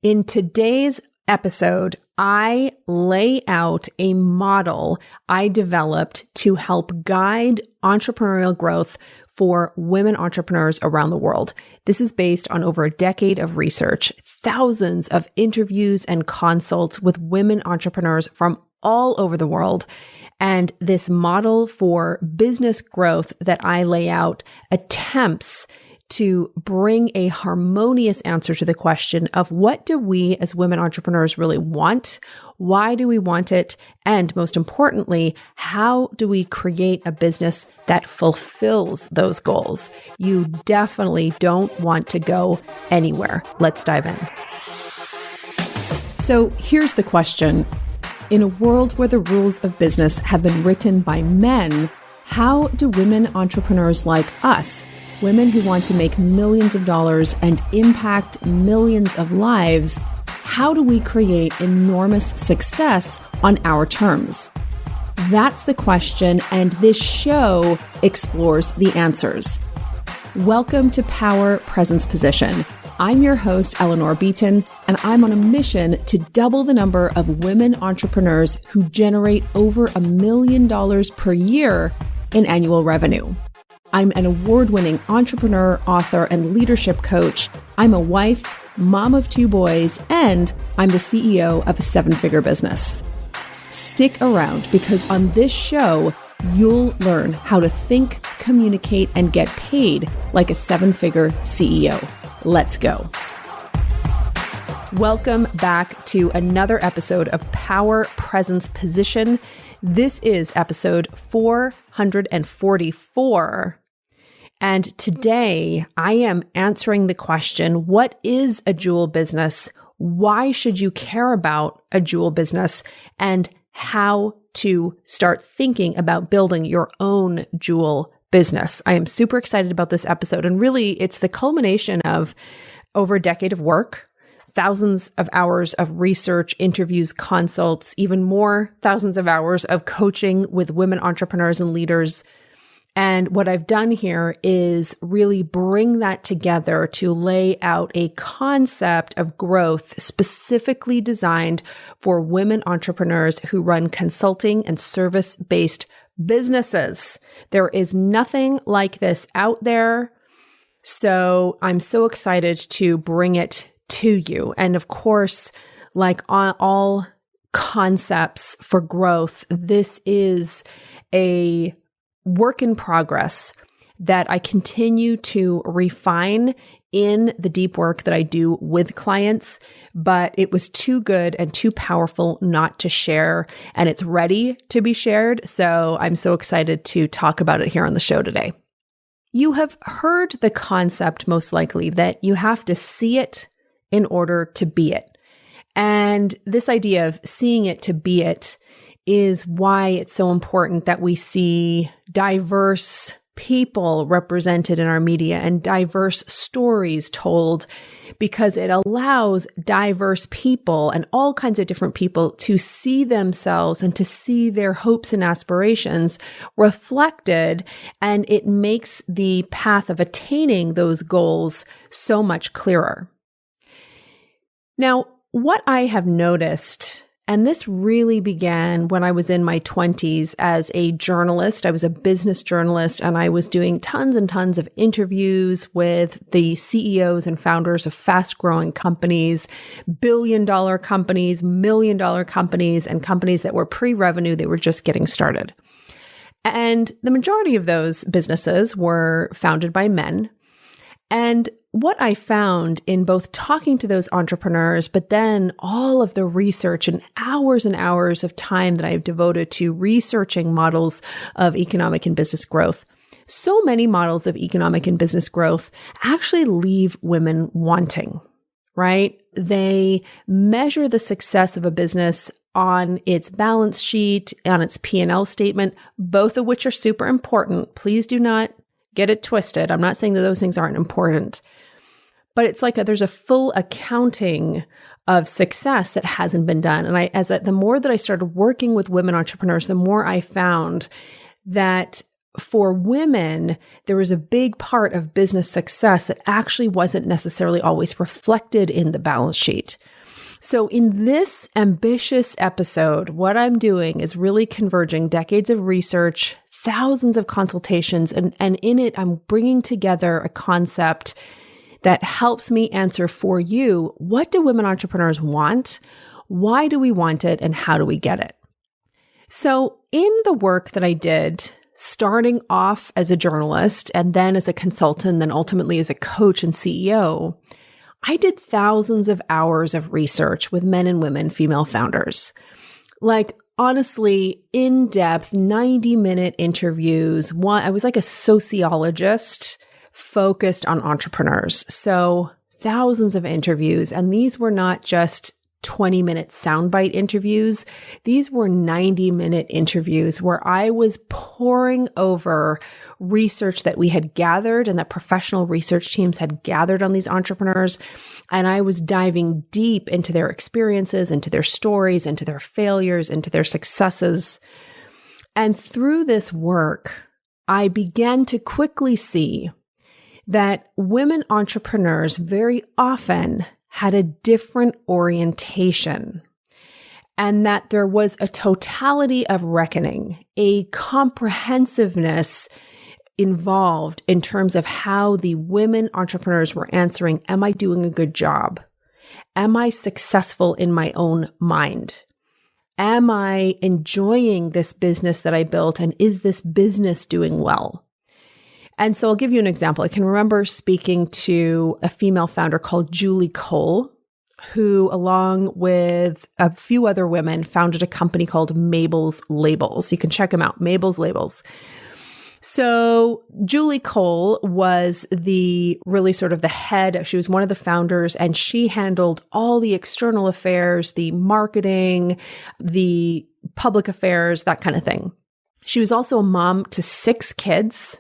In today's episode, I lay out a model I developed to help guide entrepreneurial growth for women entrepreneurs around the world. This is based on over a decade of research, thousands of interviews and consults with women entrepreneurs from all over the world. And this model for business growth that I lay out attempts to bring a harmonious answer to the question of what do we as women entrepreneurs really want? Why do we want it? And most importantly, how do we create a business that fulfills those goals? You definitely don't want to go anywhere. Let's dive in. So here's the question. In a world where the rules of business have been written by men, how do women entrepreneurs like us, women who want to make millions of dollars and impact millions of lives, how do we create enormous success on our terms? That's the question, and this show explores the answers. Welcome to Power Presence Position. I'm your host, Eleanor Beaton, and I'm on a mission to double the number of women entrepreneurs who generate over $1 million per year in annual revenue. I'm an award-winning entrepreneur, author, and leadership coach. I'm a wife, mom of 2 boys, and I'm the CEO of a 7-figure business. Stick around because on this show, you'll learn how to think, communicate, and get paid like a 7-figure CEO. Let's go. Welcome back to another episode of Power Presence Position. This is episode 444. And today I am answering the question, what is a jewel business? Why should you care about a jewel business? And how to start thinking about building your own jewel business. I am super excited about this episode. And really, it's the culmination of over a decade of work, thousands of hours of research, interviews, consults, even more thousands of hours of coaching with women entrepreneurs and leaders. And what I've done here is really bring that together to lay out a concept of growth specifically designed for women entrepreneurs who run consulting and service-based businesses. There is nothing like this out there. So I'm so excited to bring it to you. And of course, like on all concepts for growth, this is a work in progress that I continue to refine in the deep work that I do with clients, but it was too good and too powerful not to share, and it's ready to be shared. So I'm so excited to talk about it here on the show today. You have heard the concept most likely that you have to see it in order to be it. And this idea of seeing it to be it is why it's so important that we see diverse people represented in our media and diverse stories told, because it allows diverse people and all kinds of different people to see themselves and to see their hopes and aspirations reflected, and it makes the path of attaining those goals so much clearer. Now, what I have noticed, and this really began when I was in my 20s as a journalist. I was a business journalist, and I was doing tons and tons of interviews with the CEOs and founders of fast-growing companies, billion-dollar companies, million-dollar companies, and companies that were pre-revenue. They were just getting started. And the majority of those businesses were founded by men. And what I found in both talking to those entrepreneurs, but then all of the research and hours of time that I've devoted to researching models of economic and business growth, so many models of economic and business growth actually leave women wanting, right? They measure the success of a business on its balance sheet, on its P&L statement, both of which are super important. Please do not get it twisted. I'm not saying that those things aren't important, but it's like there's a full accounting of success that hasn't been done. And the more that I started working with women entrepreneurs, the more I found that for women, there was a big part of business success that actually wasn't necessarily always reflected in the balance sheet. So in this ambitious episode, what I'm doing is really converging decades of research, thousands of consultations, and in it, I'm bringing together a concept that helps me answer for you, what do women entrepreneurs want? Why do we want it? And how do we get it? So in the work that I did, starting off as a journalist and then as a consultant, then ultimately as a coach and CEO, I did thousands of hours of research with men and women, female founders. Like, honestly, in-depth, 90-minute interviews. I was like a sociologist focused on entrepreneurs. So thousands of interviews. And these were not just 20-minute soundbite interviews. These were 90-minute interviews where I was poring over research that we had gathered and that professional research teams had gathered on these entrepreneurs. And I was diving deep into their experiences, into their stories, into their failures, into their successes. And through this work, I began to quickly see that women entrepreneurs very often had a different orientation, and that there was a totality of reckoning, a comprehensiveness involved in terms of how the women entrepreneurs were answering, am I doing a good job? Am I successful in my own mind? Am I enjoying this business that I built, and is this business doing well? And so I'll give you an example. I can remember speaking to a female founder called Julie Cole, who, along with a few other women, founded a company called Mabel's Labels. You can check them out, Mabel's Labels. So Julie Cole was really sort of the head. She was one of the founders, and she handled all the external affairs, the marketing, the public affairs, that kind of thing. She was also a mom to 6 kids.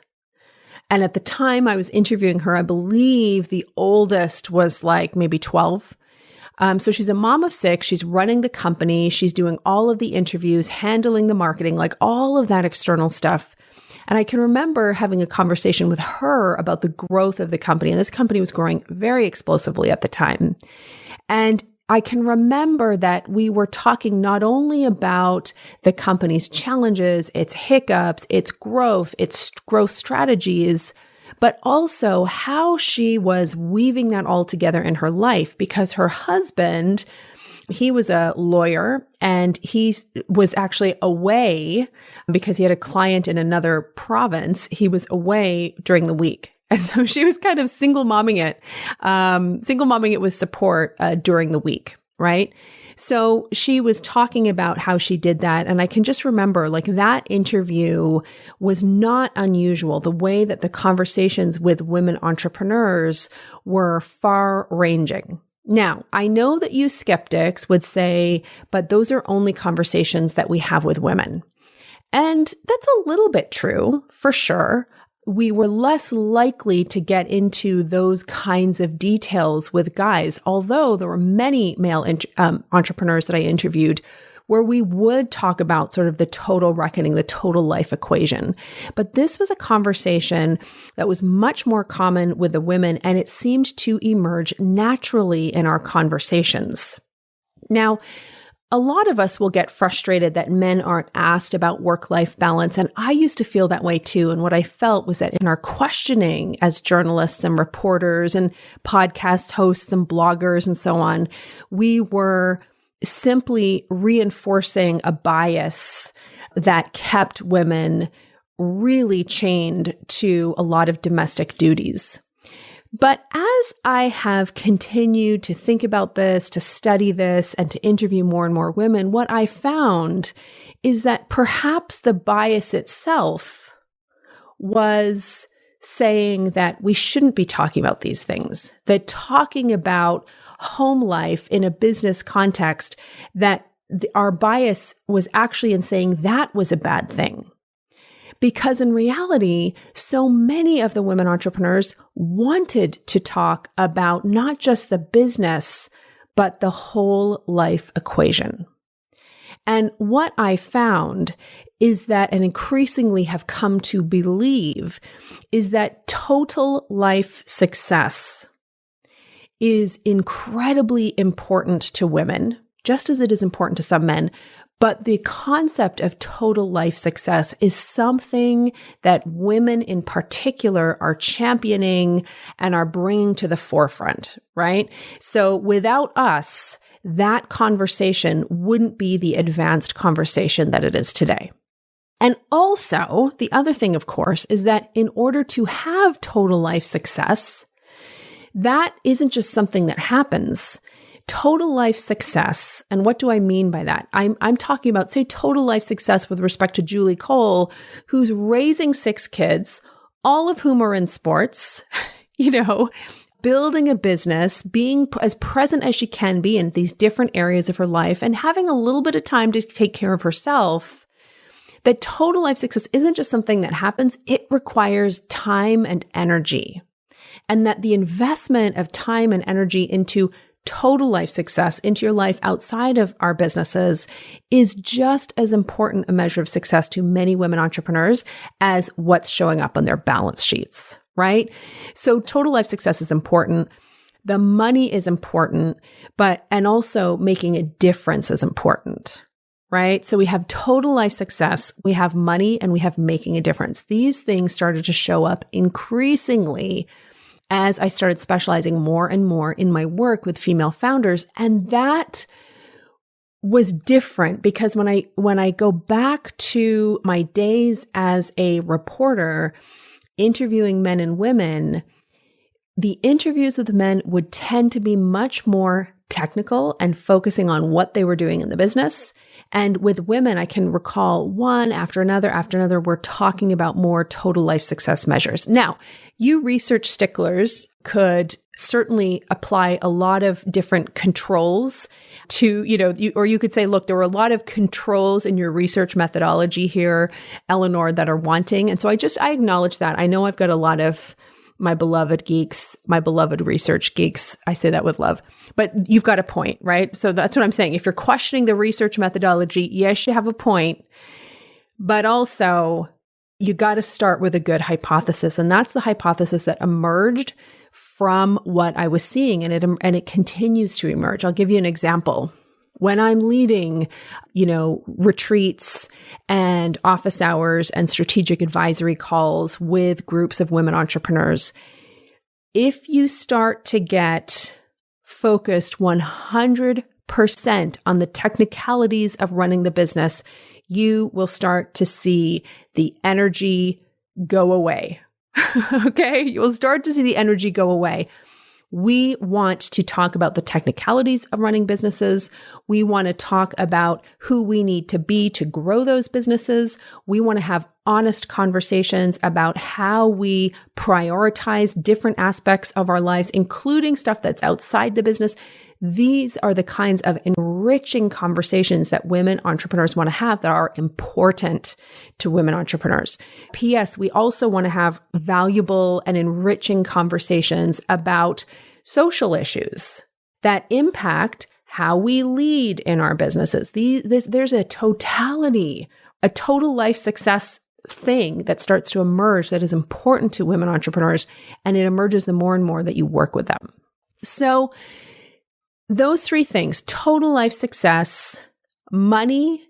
And at the time I was interviewing her, I believe the oldest was like maybe 12. So she's a mom of 6. She's running the company. She's doing all of the interviews, handling the marketing, like all of that external stuff. And I can remember having a conversation with her about the growth of the company. And this company was growing very explosively at the time. And I can remember that we were talking not only about the company's challenges, its hiccups, its growth strategies, but also how she was weaving that all together in her life, because her husband, he was a lawyer and he was actually away because he had a client in another province. He was away during the week. And so she was kind of single momming it with support during the week, right? So she was talking about how she did that. And I can just remember, like, that interview was not unusual. The way that the conversations with women entrepreneurs were far ranging. Now, I know that you skeptics would say, but those are only conversations that we have with women. And that's a little bit true, for sure. We were less likely to get into those kinds of details with guys, although there were many male entrepreneurs that I interviewed where we would talk about sort of the total reckoning, the total life equation. But this was a conversation that was much more common with the women, and it seemed to emerge naturally in our conversations. Now, a lot of us will get frustrated that men aren't asked about work-life balance. And I used to feel that way too. And what I felt was that in our questioning as journalists and reporters and podcast hosts and bloggers and so on, we were simply reinforcing a bias that kept women really chained to a lot of domestic duties. But as I have continued to think about this, to study this, and to interview more and more women, what I found is that perhaps the bias itself was saying that we shouldn't be talking about these things, that talking about home life in a business context, that our bias was actually in saying that was a bad thing. Because in reality, so many of the women entrepreneurs wanted to talk about not just the business, but the whole life equation. And what I found is that, and increasingly have come to believe, is that total life success is incredibly important to women, just as it is important to some men. But the concept of total life success is something that women in particular are championing and are bringing to the forefront, right? So without us, that conversation wouldn't be the advanced conversation that it is today. And also, the other thing, of course, is that in order to have total life success, that isn't just something that happens. Total life success, and what do I mean by that? I'm talking about, say, total life success with respect to Julie Cole, who's raising 6 kids, all of whom are in sports, building a business, being as present as she can be in these different areas of her life, and having a little bit of time to take care of herself. That total life success isn't just something that happens, it requires time and energy. And that the investment of time and energy into total life success, into your life outside of our businesses, is just as important a measure of success to many women entrepreneurs as what's showing up on their balance sheets, right? So total life success is important. The money is important, and also making a difference is important, right? So we have total life success, we have money, and we have making a difference. These things started to show up increasingly as I started specializing more and more in my work with female founders. And that was different because when I go back to my days as a reporter interviewing men and women, the interviews with the men would tend to be much more technical and focusing on what they were doing in the business. And with women, I can recall one after another, we're talking about more total life success measures. Now, you research sticklers could certainly apply a lot of different controls to, or you could say, look, there were a lot of controls in your research methodology here, Eleanor, that are wanting. And so I acknowledge that. I know I've got a lot of my beloved geeks, my beloved research geeks. I say that with love, but you've got a point, right? So that's what I'm saying. If you're questioning the research methodology, yes, you have a point, but also you got to start with a good hypothesis. And that's the hypothesis that emerged from what I was seeing, and it continues to emerge. I'll give you an example. When I'm leading, retreats and office hours and strategic advisory calls with groups of women entrepreneurs, if you start to get focused 100% on the technicalities of running the business, you will start to see the energy go away. Okay? You will start to see the energy go away. We want to talk about the technicalities of running businesses. We want to talk about who we need to be to grow those businesses. We want to have honest conversations about how we prioritize different aspects of our lives, including stuff that's outside the business. These are the kinds of enriching conversations that women entrepreneurs want to have that are important to women entrepreneurs. P.S. We also want to have valuable and enriching conversations about social issues that impact how we lead in our businesses. There's a totality, a total life success thing that starts to emerge that is important to women entrepreneurs, and it emerges the more and more that you work with them. So those 3 things, total life success, money,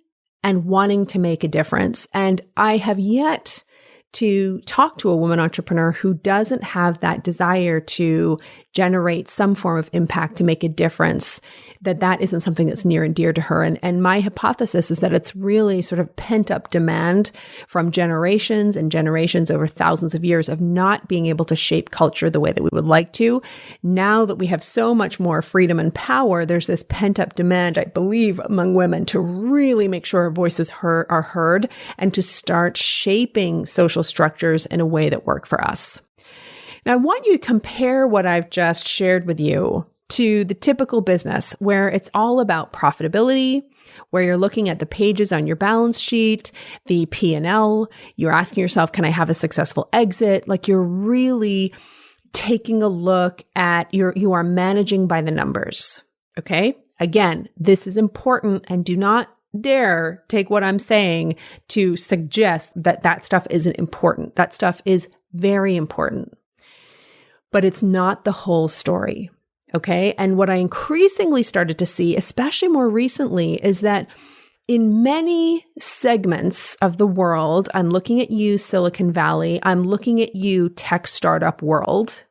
and wanting to make a difference. And I have yet to talk to a woman entrepreneur who doesn't have that desire to generate some form of impact, to make a difference, that isn't something that's near and dear to her. And my hypothesis is that it's really sort of pent up demand from generations and generations over thousands of years of not being able to shape culture the way that we would like to. Now that we have so much more freedom and power, there's this pent up demand, I believe, among women to really make sure our voices are heard and to start shaping social structures in a way that work for us. Now, I want you to compare what I've just shared with you to the typical business where it's all about profitability, where you're looking at the pages on your balance sheet, the P&L, you're asking yourself, can I have a successful exit? Like you're really taking a look at you are managing by the numbers. Okay. Again, this is important, and do not dare take what I'm saying to suggest that that stuff isn't important. That stuff is very important. But it's not the whole story. Okay. And what I increasingly started to see, especially more recently, is that in many segments of the world, I'm looking at you, Silicon Valley, I'm looking at you, tech startup world,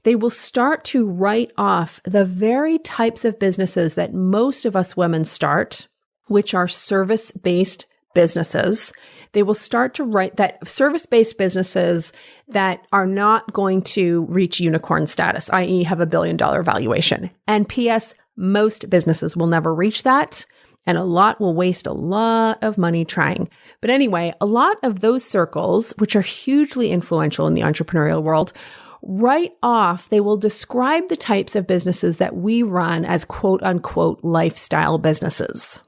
they will start to write off the very types of businesses that most of us women start, which are service-based businesses. They will start to write that service-based businesses that are not going to reach unicorn status, i.e. have $1 billion valuation. And P.S., most businesses will never reach that. And a lot will waste a lot of money trying. But anyway, a lot of those circles, which are hugely influential in the entrepreneurial world, right off, they will describe the types of businesses that we run as quote unquote lifestyle businesses.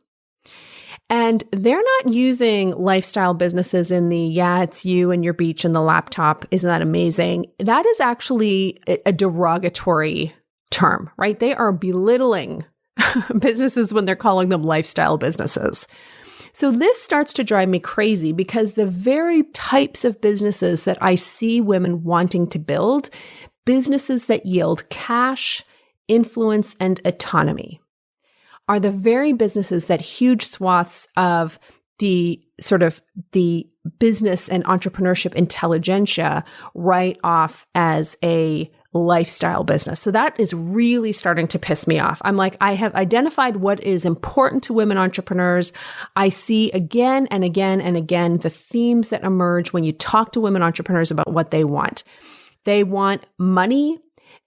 And they're not using lifestyle businesses in the, yeah, it's you and your beach and the laptop. Isn't that amazing? That is actually a derogatory term, right? They are belittling businesses when they're calling them lifestyle businesses. So this starts to drive me crazy because the very types of businesses that I see women wanting to build, businesses that yield cash, influence, and autonomy, are the very businesses that huge swaths of the sort of the business and entrepreneurship intelligentsia write off as a lifestyle business. So that is really starting to piss me off. I'm like, I have identified what is important to women entrepreneurs. I see again and again and again the themes that emerge when you talk to women entrepreneurs about what they want. They want money.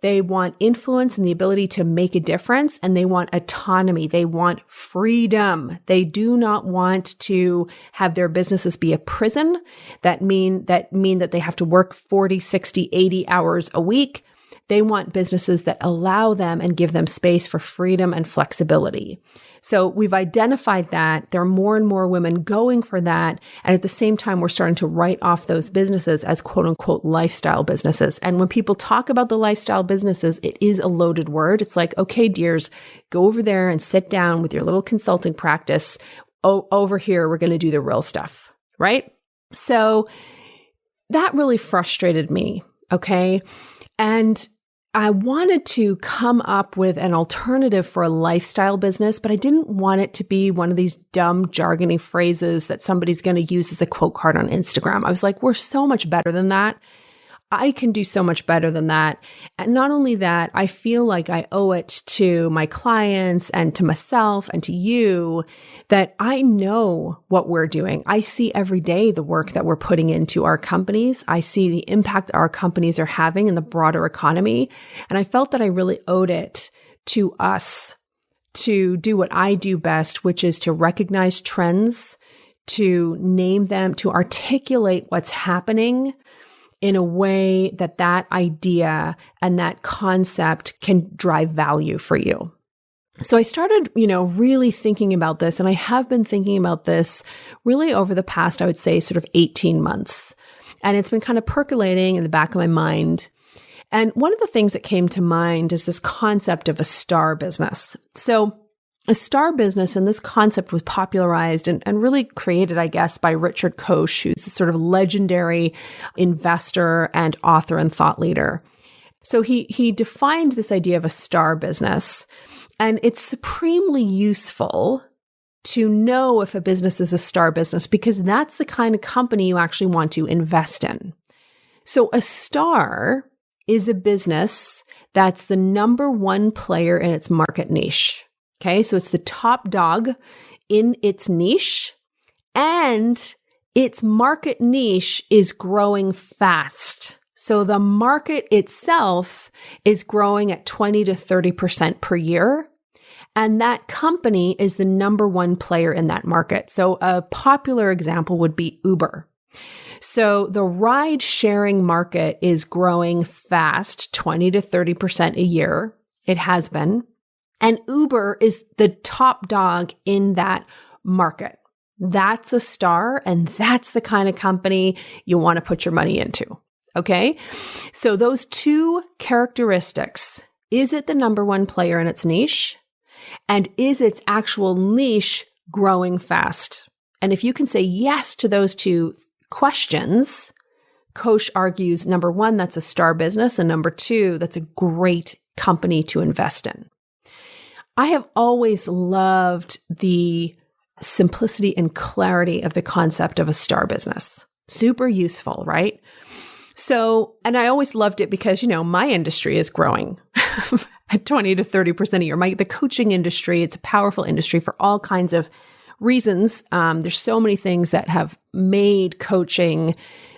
They want influence and the ability to make a difference, and they want autonomy. They want freedom. They do not want to have their businesses be a prison that mean that they have to work 40, 60, 80 hours a week. They want businesses that allow them and give them space for freedom and flexibility. So we've identified that. There are more and more women going for that. And at the same time, we're starting to write off those businesses as quote unquote lifestyle businesses. And when people talk about the lifestyle businesses, it is a loaded word. It's like, okay, dears, go over there and sit down with your little consulting practice. Oh, over here, we're going to do the real stuff, right? So that really frustrated me. Okay. And I wanted to come up with an alternative for a lifestyle business, but I didn't want it to be one of these dumb, jargony phrases that somebody's going to use as a quote card on Instagram. I was like, we're so much better than that. I can do so much better than that. And not only that, I feel like I owe it to my clients and to myself and to you that I know what we're doing. I see every day the work that we're putting into our companies. I see the impact our companies are having in the broader economy. And I felt that I really owed it to us to do what I do best, which is to recognize trends, to name them, to articulate what's happening in a way that that idea and that concept can drive value for you. So I started, really thinking about this, and I have been thinking about this really over the past, I would say, sort of 18 months. And it's been kind of percolating in the back of my mind. And one of the things that came to mind is this concept of a star business. So a star business, and this concept was popularized and really created, I guess, by Richard Koch, who's a sort of legendary investor and author and thought leader. So he defined this idea of a star business, and it's supremely useful to know if a business is a star business because that's the kind of company you actually want to invest in. So a star is a business that's the number one player in its market niche. Okay, so it's the top dog in its niche, and its market niche is growing fast. So the market itself is growing at 20 to 30% per year, and that company is the number one player in that market. So a popular example would be Uber. So the ride sharing market is growing fast, 20 to 30% a year. It has been. And Uber is the top dog in that market. That's a star, and that's the kind of company you want to put your money into. Okay? So those two characteristics, is it the number one player in its niche? And is its actual niche growing fast? And if you can say yes to those two questions, Kosh argues, number one, that's a star business. And number two, that's a great company to invest in. I have always loved the simplicity and clarity of the concept of a star business. Super useful, right? So, and I always loved it because, my industry is growing at 20 to 30% a year. The coaching industry, it's a powerful industry for all kinds of reasons. There's so many things that have made coaching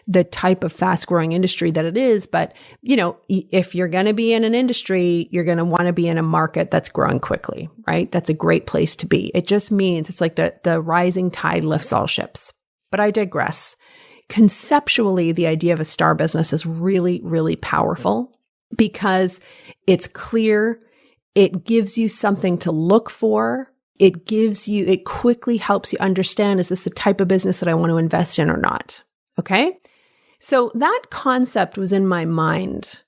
the type of fast-growing industry that it is. But, if you're going to be in an industry, you're going to want to be in a market that's growing quickly, right? That's a great place to be. It just means it's like the rising tide lifts all ships. But I digress. Conceptually, the idea of a star business is really, really powerful because it's clear. It gives you something to look for. It quickly helps you understand, is this the type of business that I want to invest in or not? Okay. So that concept was in my mind,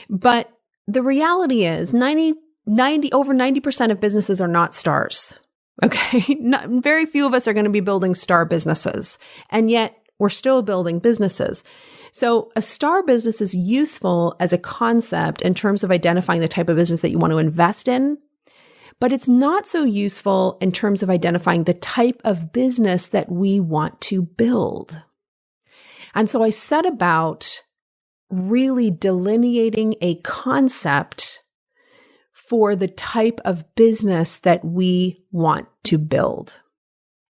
but the reality is over 90% of businesses are not stars. Okay. Very few of us are going to be building star businesses, and yet we're still building businesses. So a star business is useful as a concept in terms of identifying the type of business that you want to invest in, but it's not so useful in terms of identifying the type of business that we want to build. And so I set about really delineating a concept for the type of business that we want to build.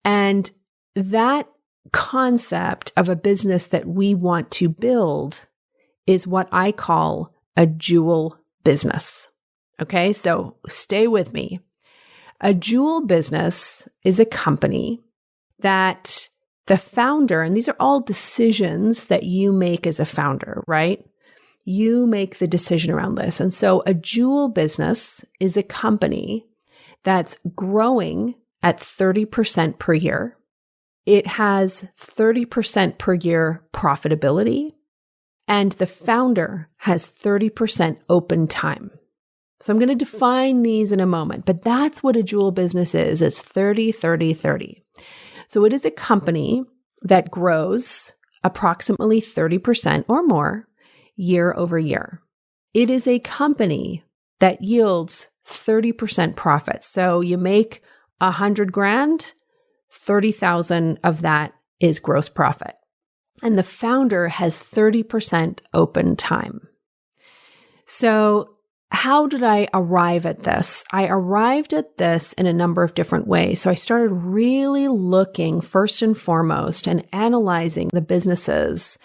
And that concept of a business that we want to build is what I call a jewel business. Okay, so stay with me. A jewel business is a company that the founder, and these are all decisions that you make as a founder, right? You make the decision around this. And so a jewel business is a company that's growing at 30% per year. It has 30% per year profitability, and the founder has 30% open time. So I'm going to define these in a moment, but that's what a jewel business is. It's 30, 30, 30. So it is a company that grows approximately 30% or more year over year. It is a company that yields 30% profits. So you make $100,000, 30,000 of that is gross profit. And the founder has 30% open time. So how did I arrive at this? I arrived at this in a number of different ways. So I started really looking first and foremost and analyzing the businesses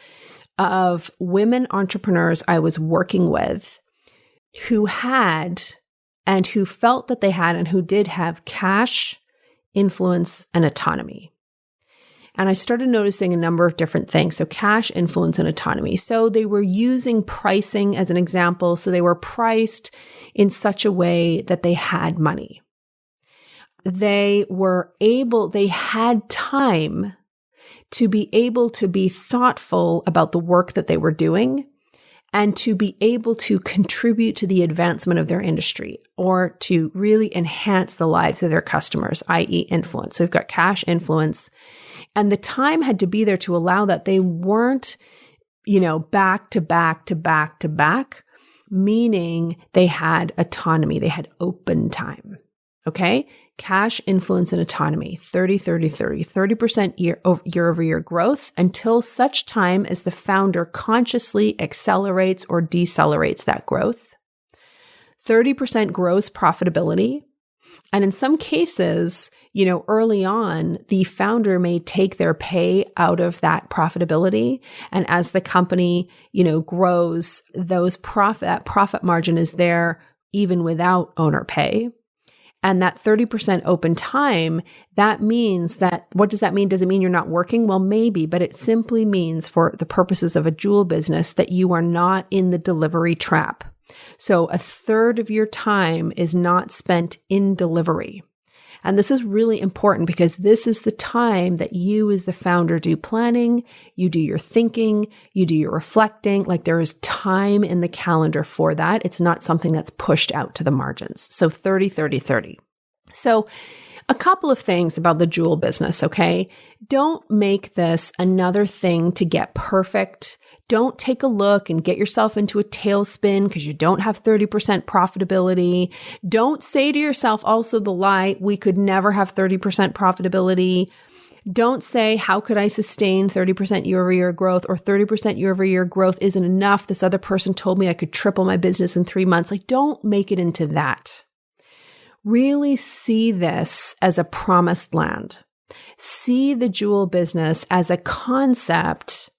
of women entrepreneurs I was working with who had and who felt that they had and who did have cash, influence, and autonomy. And I started noticing a number of different things. So cash, influence, and autonomy. So they were using pricing as an example. So they were priced in such a way that they had money. They had time to be able to be thoughtful about the work that they were doing and to be able to contribute to the advancement of their industry or to really enhance the lives of their customers, i.e. influence. So we've got cash, influence, and the time had to be there to allow that. They weren't, back to back to back to back, meaning they had autonomy. They had open time. Okay. Cash, influence, and autonomy, 30, 30, 30, 30% year over year growth until such time as the founder consciously accelerates or decelerates that growth. 30% gross profitability. And in some cases, early on, the founder may take their pay out of that profitability. And as the company, grows, that profit margin is there even without owner pay. And that 30% open time, that means that, what does that mean? Does it mean you're not working? Well, maybe, but it simply means for the purposes of a jewel business that you are not in the delivery trap. So a third of your time is not spent in delivery. And this is really important because this is the time that you as the founder do planning, you do your thinking, you do your reflecting. Like there is time in the calendar for that. It's not something that's pushed out to the margins. So 30, 30, 30. So A couple of things about the jewel business, okay? Don't make this another thing to get perfect. Don't take a look and get yourself into a tailspin because you don't have 30% profitability. Don't say to yourself also the lie, we could never have 30% profitability. Don't say, how could I sustain 30% year-over-year growth, or 30% year-over-year growth isn't enough. This other person told me I could triple my business in 3 months. Like, don't make it into that. Really see this as a promised land. See the jewel business as a concept,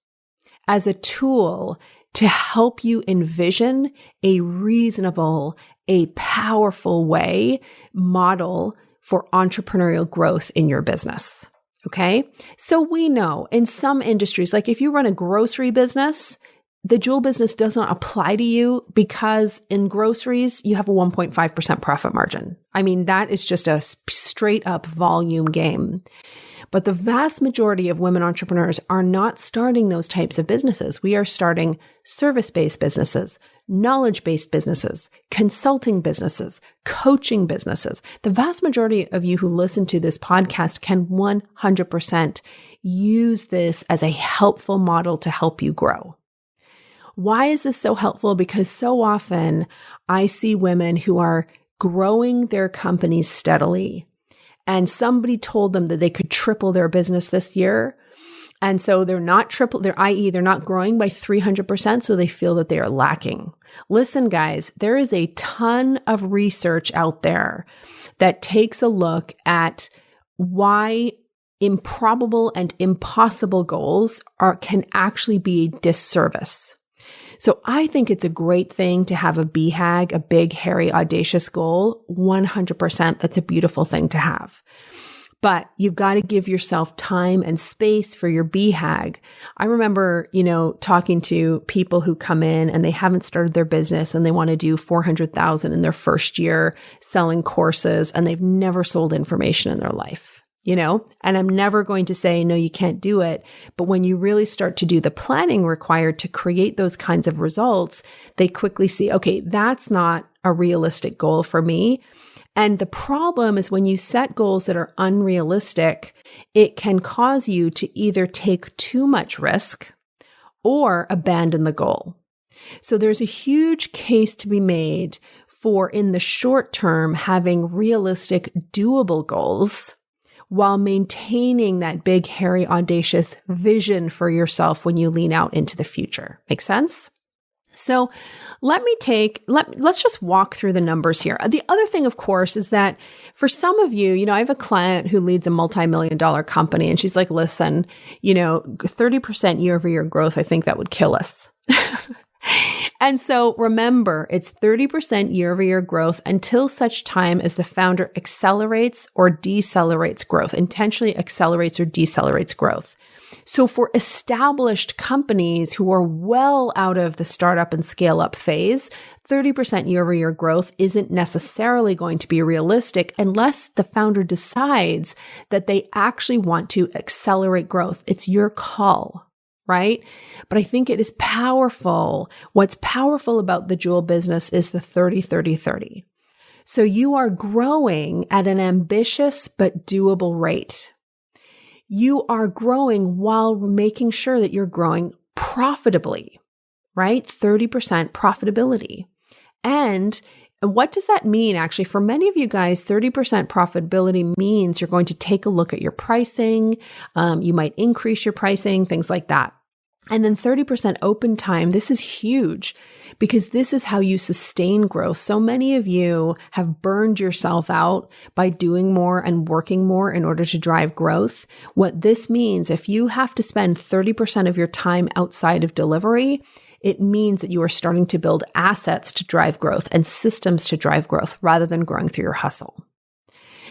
as a tool to help you envision a reasonable, a powerful model for entrepreneurial growth in your business. Okay. So we know in some industries, like if you run a grocery business, the jewel business does not apply to you because in groceries, you have a 1.5% profit margin. I mean, that is just a straight up volume game. But the vast majority of women entrepreneurs are not starting those types of businesses. We are starting service-based businesses, knowledge-based businesses, consulting businesses, coaching businesses. The vast majority of you who listen to this podcast can 100% use this as a helpful model to help you grow. Why is this so helpful? Because so often I see women who are growing their companies steadily, and somebody told them that they could triple their business this year. And so they're not i.e. they're not growing by 300%, so they feel that they are lacking. Listen, guys, there is a ton of research out there that takes a look at why improbable and impossible goals can actually be a disservice. So I think it's a great thing to have a BHAG, a big, hairy, audacious goal. 100%. That's a beautiful thing to have. But you've got to give yourself time and space for your BHAG. I remember, talking to people who come in and they haven't started their business and they want to do $400,000 in their first year selling courses, and they've never sold information in their life. And I'm never going to say, no, you can't do it. But when you really start to do the planning required to create those kinds of results, they quickly see, okay, that's not a realistic goal for me. And the problem is when you set goals that are unrealistic, it can cause you to either take too much risk or abandon the goal. So there's a huge case to be made for, in the short term, having realistic, doable goals while maintaining that big, hairy, audacious vision for yourself when you lean out into the future. Make sense? So let's just walk through the numbers here. The other thing, of course, is that for some of you, I have a client who leads a multi-million-dollar company, and she's like, listen, 30% year-over-year growth, I think that would kill us. And so remember, it's 30% year-over-year growth until such time as the founder accelerates or decelerates growth, intentionally accelerates or decelerates growth. So for established companies who are well out of the startup and scale up phase, 30% year-over-year growth isn't necessarily going to be realistic unless the founder decides that they actually want to accelerate growth. It's your call. Right? But I think it is powerful. What's powerful about the jewel business is the 30-30-30. So you are growing at an ambitious but doable rate. You are growing while making sure that you're growing profitably, right? 30% profitability. And what does that mean? Actually, for many of you guys, 30% profitability means you're going to take a look at your pricing. You might increase your pricing, things like that. And then 30% open time. This is huge because this is how you sustain growth. So many of you have burned yourself out by doing more and working more in order to drive growth. What this means, if you have to spend 30% of your time outside of delivery, it means that you are starting to build assets to drive growth and systems to drive growth rather than growing through your hustle.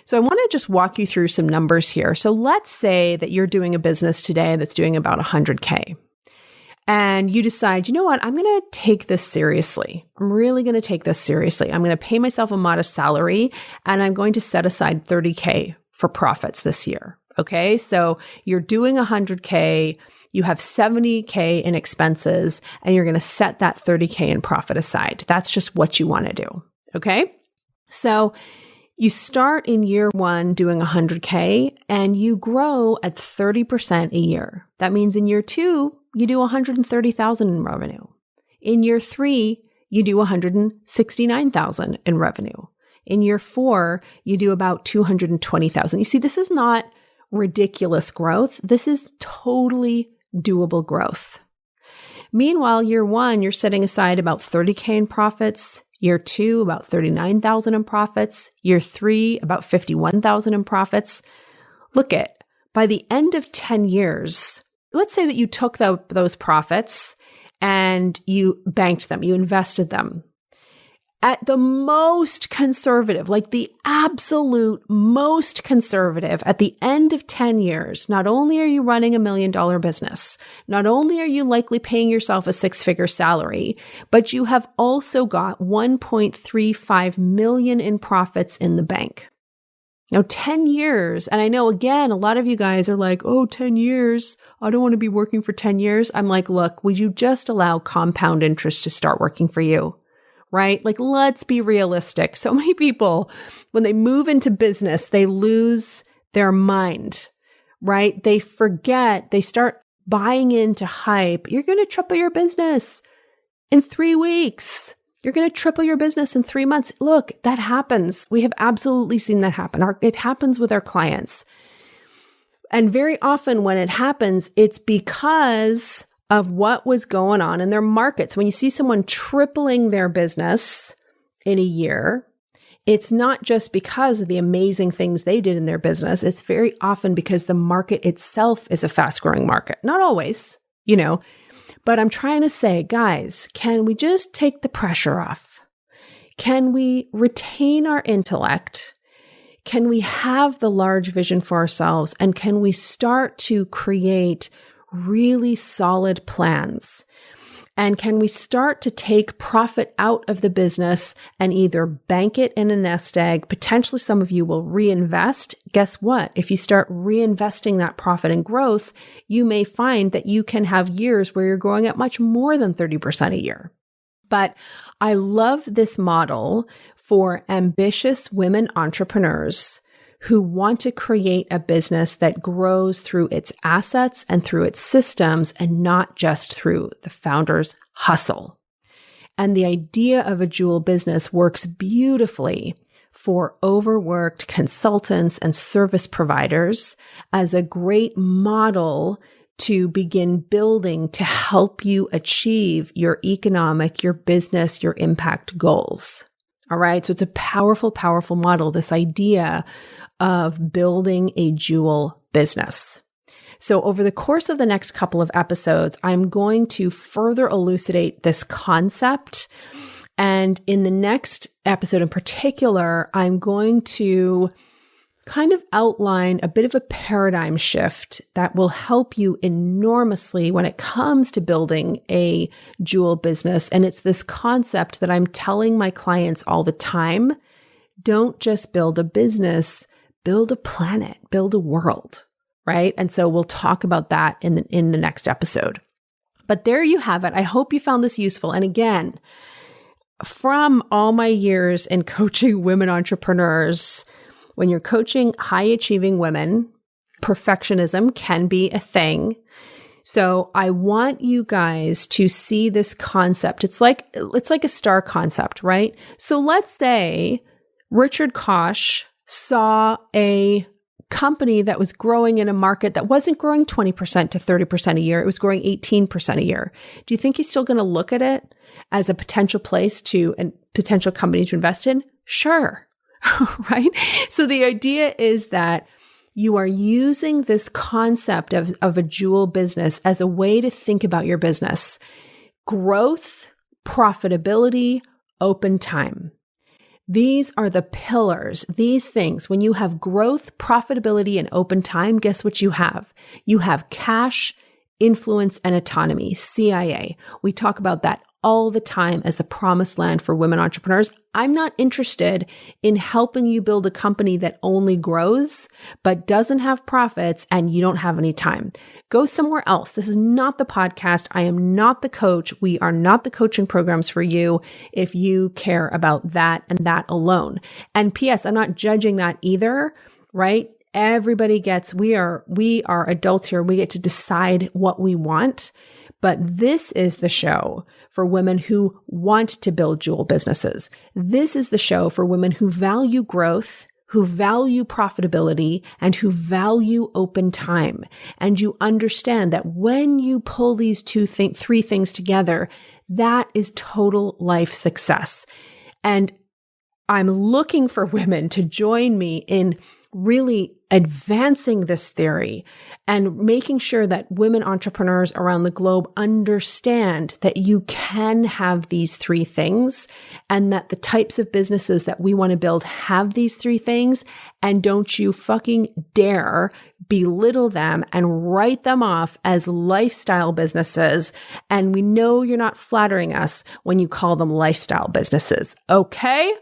So I want to just walk you through some numbers here. So let's say that you're doing a business today that's doing about 100K. And you decide, you know what, I'm going to take this seriously. I'm really going to take this seriously. I'm going to pay myself a modest salary and I'm going to set aside 30K for profits this year. Okay. So you're doing 100K, you have 70K in expenses, and you're going to set that 30K in profit aside. That's just what you want to do. Okay. So You start in year one doing 100K and you grow at 30% a year. That means in year two, you do 130,000 in revenue. In year three, you do 169,000 in revenue. In year four, you do about 220,000. You see, this is not ridiculous growth. This is totally doable growth. Meanwhile, year one, you're setting aside about 30K in profits. Year two, about 39,000 in profits. Year three, about 51,000 in profits. Look at, by the end of 10 years, let's say that you took those profits and you banked them, you invested them. At the most conservative, like the absolute most conservative, at the end of 10 years, not only are you running $1 million business, not only are you likely paying yourself a 6-figure salary, but you have also got 1.35 million in profits in the bank. Now, 10 years, and I know, again, a lot of you guys are like, oh, 10 years, I don't want to be working for 10 years. I'm like, look, would you just allow compound interest to start working for you? Right? Like, let's be realistic. So many people, when they move into business, they lose their mind, right? They forget, they start buying into hype. You're going to triple your business in 3 weeks. You're going to triple your business in 3 months. Look, that happens. We have absolutely seen that happen. It happens with our clients. And very often when it happens, it's because of what was going on in their markets. When you see someone tripling their business in a year, it's not just because of the amazing things they did in their business. It's very often because the market itself is a fast-growing market. Not always, but I'm trying to say, guys, can we just take the pressure off? Can we retain our intellect? Can we have the large vision for ourselves? And can we start to create really solid plans? And can we start to take profit out of the business and either bank it in a nest egg? Potentially some of you will reinvest. Guess what? If you start reinvesting that profit in growth, you may find that you can have years where you're growing at much more than 30% a year. But I love this model for ambitious women entrepreneurs who want to create a business that grows through its assets and through its systems and not just through the founder's hustle. And the idea of a jewel business works beautifully for overworked consultants and service providers as a great model to begin building to help you achieve your economic, your business, your impact goals. All right. So it's a powerful, powerful model, this idea of building a jewel business. So over the course of the next couple of episodes, I'm going to further elucidate this concept. And in the next episode in particular, I'm going to kind of outline a bit of a paradigm shift that will help you enormously when it comes to building a jewel business. And it's this concept that I'm telling my clients all the time. Don't just build a business, build a planet, build a world, right? And so we'll talk about that in the next episode. But there you have it. I hope you found this useful. And again, from all my years in coaching women entrepreneurs, when you're coaching high-achieving women, perfectionism can be a thing. So I want you guys to see this concept. It's like a star concept, right? So let's say Richard Koch saw a company that was growing in a market that wasn't growing 20% to 30% a year. It was growing 18% a year. Do you think he's still going to look at it as a potential place a potential company to invest in? Sure. Right? So the idea is that you are using this concept of a jewel business as a way to think about your business. Growth, profitability, open time. These are the pillars, these things. When you have growth, profitability, and open time, guess what you have? You have cash, influence, and autonomy, CIA. We talk about that all the time as the promised land for women entrepreneurs. I'm not interested in helping you build a company that only grows, but doesn't have profits and you don't have any time. Go somewhere else. This is not the podcast. I am not the coach. We are not the coaching programs for you if you care about that and that alone. And P.S., I'm not judging that either, right? Everybody gets, we are adults here. We get to decide what we want. But this is the show for women who want to build jewel businesses. This is the show for women who value growth, who value profitability, and who value open time. And you understand that when you pull these three things together, that is total life success. And I'm looking for women to join me in really advancing this theory and making sure that women entrepreneurs around the globe understand that you can have these three things and that the types of businesses that we want to build have these three things. And don't you fucking dare belittle them and write them off as lifestyle businesses. And we know you're not flattering us when you call them lifestyle businesses. Okay?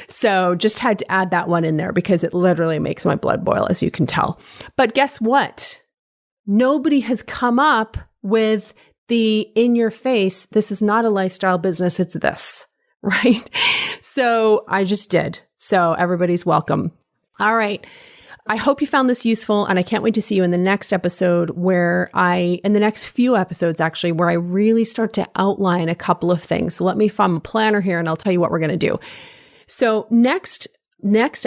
So just had to add that one in there because it literally makes my blood boil, as you can tell. But guess what? Nobody has come up with the in your face, this is not a lifestyle business, it's this, right? So I just did. So everybody's welcome. All right. I hope you found this useful, and I can't wait to see you in the next episode in the next few episodes actually, where I really start to outline a couple of things. So let me find a planner here and I'll tell you what we're going to do. So next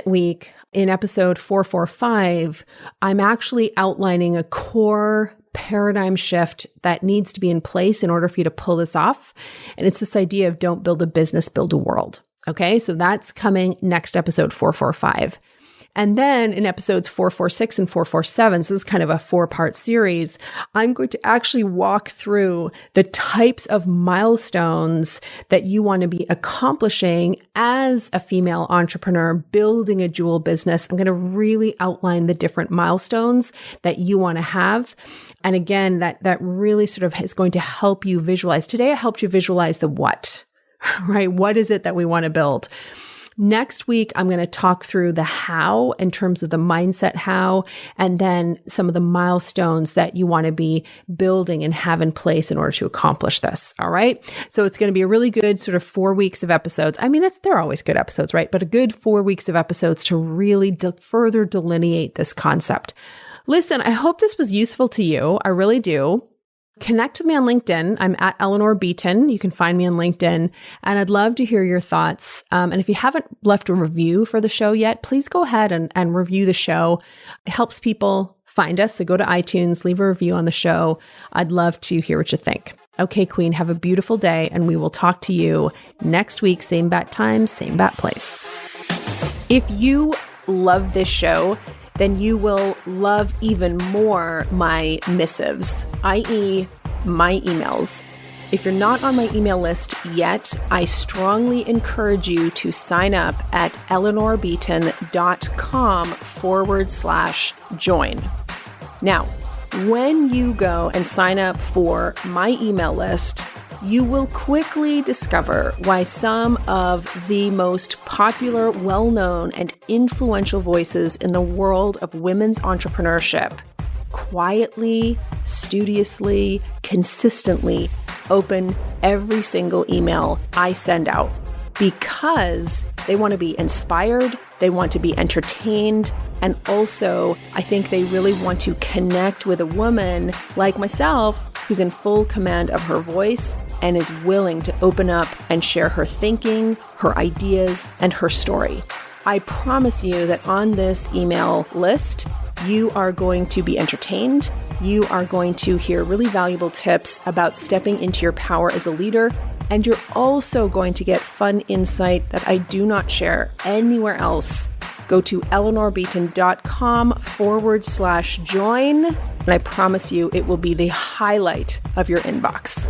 week in episode 445, I'm actually outlining a core paradigm shift that needs to be in place in order for you to pull this off. And it's this idea of don't build a business, build a world. Okay. So that's coming next episode 445. And then in episodes 446 and 447, so this is kind of a 4-part series, I'm going to actually walk through the types of milestones that you want to be accomplishing as a female entrepreneur building a jewel business. I'm going to really outline the different milestones that you want to have. And again, that really sort of is going to help you visualize. Today, I helped you visualize the what, right? What is it that we want to build? Next week, I'm going to talk through the how in terms of the mindset how, and then some of the milestones that you want to be building and have in place in order to accomplish this. All right. So it's going to be a really good sort of 4 weeks of episodes. I mean, they're always good episodes, right? But a good 4 weeks of episodes to really further delineate this concept. Listen, I hope this was useful to you. I really do. Connect with me on LinkedIn. I'm at Eleanor Beaton. You can find me on LinkedIn, and I'd love to hear your thoughts. And if you haven't left a review for the show yet, please go ahead and review the show. It helps people find us. So go to iTunes, leave a review on the show. I'd love to hear what you think. Okay, Queen, have a beautiful day, and we will talk to you next week. Same bat time, same bat place. If you love this show, then you will love even more my missives, i.e. my emails. If you're not on my email list yet, I strongly encourage you to sign up at eleanorbeaton.com/join. Now, when you go and sign up for my email list, you will quickly discover why some of the most popular, well-known, and influential voices in the world of women's entrepreneurship quietly, studiously, consistently open every single email I send out because they want to be inspired, they want to be entertained, and also I think they really want to connect with a woman like myself who's in full command of her voice and is willing to open up and share her thinking, her ideas, and her story. I promise you that on this email list, you are going to be entertained. You are going to hear really valuable tips about stepping into your power as a leader. And you're also going to get fun insight that I do not share anywhere else. Go to eleanorbeaton.com/join. And I promise you it will be the highlight of your inbox.